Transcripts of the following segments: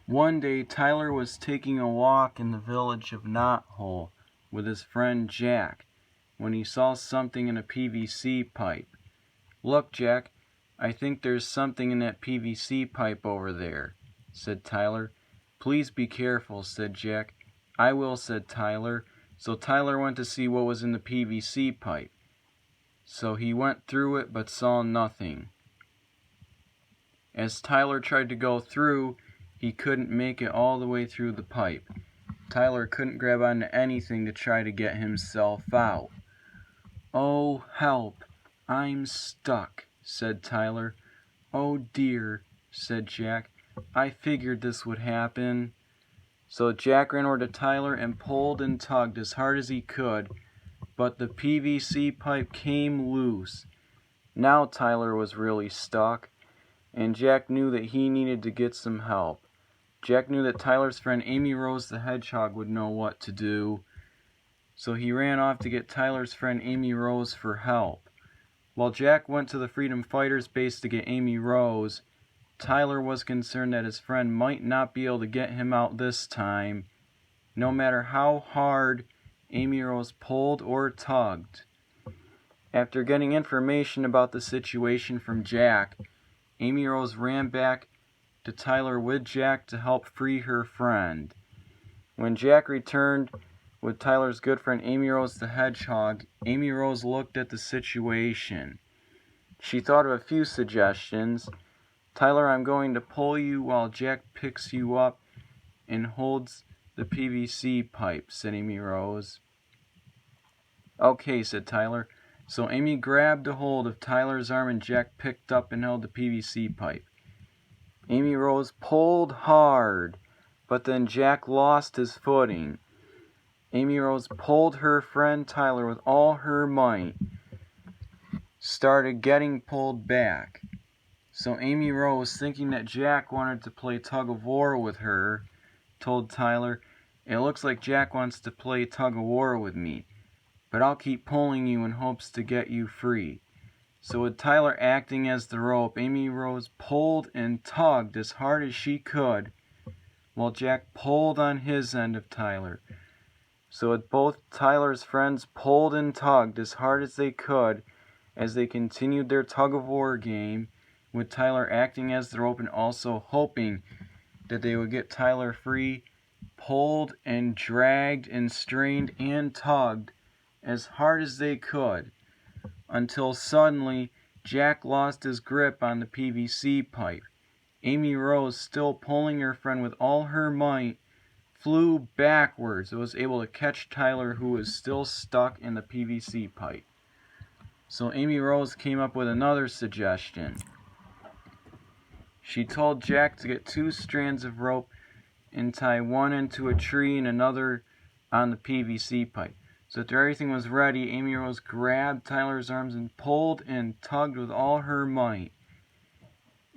One day Tyler was taking a walk in the village of Knothole with his friend Jack when he saw something in a PVC pipe. "Look, Jack, I think there's something in that PVC pipe over there," said Tyler. "Please be careful," said Jack. "I will," said Tyler. So Tyler went to see what was in the PVC pipe. So he went through it but saw nothing. As Tyler tried to go through, he couldn't make it all the way through the pipe. Tyler couldn't grab onto anything to try to get himself out. "Oh, help, I'm stuck," said Tyler. "Oh dear," said Jack. "I figured this would happen." So Jack ran over to Tyler and pulled and tugged as hard as he could, but the PVC pipe came loose. Now Tyler was really stuck, and Jack knew that he needed to get some help. Jack knew that Tyler's friend Amy Rose the Hedgehog would know what to do, so he ran off to get Tyler's friend Amy Rose for help. While Jack went to the Freedom Fighters base to get Amy Rose, Tyler was concerned that his friend might not be able to get him out this time, no matter how hard Amy Rose pulled or tugged. After getting information about the situation from Jack, Amy Rose ran back to Tyler with Jack to help free her friend. When Jack returned with Tyler's good friend Amy Rose the Hedgehog, Amy Rose looked at the situation. She thought of a few suggestions. "Tyler, I'm going to pull you while Jack picks you up and holds the PVC pipe," said Amy Rose. "Okay," said Tyler. So Amy grabbed a hold of Tyler's arm and Jack picked up and held the PVC pipe. Amy Rose pulled hard, but then Jack lost his footing. Amy Rose pulled her friend Tyler with all her might, started getting pulled back. So Amy Rose, thinking that Jack wanted to play tug-of-war with her, told Tyler, "It looks like Jack wants to play tug-of-war with me, but I'll keep pulling you in hopes to get you free." So with Tyler acting as the rope, Amy Rose pulled and tugged as hard as she could, while Jack pulled on his end of Tyler. So with both Tyler's friends pulled and tugged as hard as they could as they continued their tug-of-war game, with Tyler acting as the rope and also hoping that they would get Tyler free, pulled and dragged and strained and tugged as hard as they could, until suddenly Jack lost his grip on the PVC pipe. Amy Rose, still pulling her friend with all her might, flew backwards and was able to catch Tyler, who was still stuck in the PVC pipe. So Amy Rose came up with another suggestion. She told Jack to get 2 strands of rope and tie one into a tree and another on the PVC pipe. So after everything was ready, Amy Rose grabbed Tyler's arms and pulled and tugged with all her might.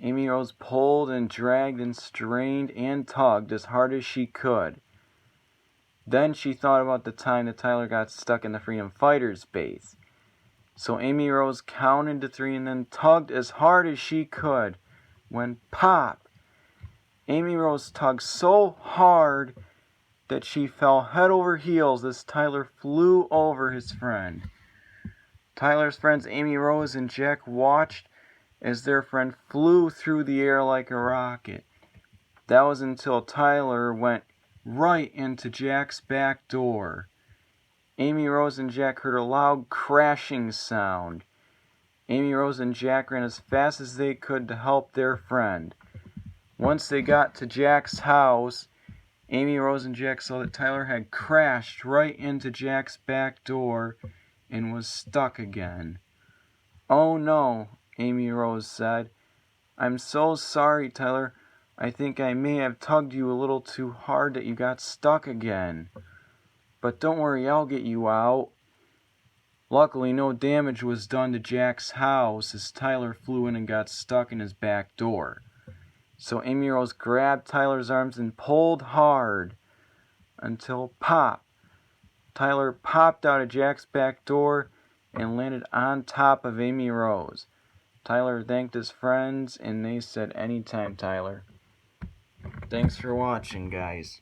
Amy Rose pulled and dragged and strained and tugged as hard as she could. Then she thought about the time that Tyler got stuck in the Freedom Fighters base. So Amy Rose counted to 3 and then tugged as hard as she could. When pop! Amy Rose tugged so hard that she fell head over heels as Tyler flew over his friend. Tyler's friends Amy Rose and Jack watched as their friend flew through the air like a rocket. That was until Tyler went right into Jack's back door. Amy Rose and Jack heard a loud crashing sound. Amy Rose and Jack ran as fast as they could to help their friend. Once they got to Jack's house, Amy Rose and Jack saw that Tyler had crashed right into Jack's back door and was stuck again. "Oh no," Amy Rose said. "I'm so sorry, Tyler. I think I may have tugged you a little too hard that you got stuck again. But don't worry, I'll get you out." Luckily, no damage was done to Jack's house as Tyler flew in and got stuck in his back door. So Amy Rose grabbed Tyler's arms and pulled hard until pop! Tyler popped out of Jack's back door and landed on top of Amy Rose. Tyler thanked his friends and they said, "Anytime, Tyler." Thanks for watching, guys.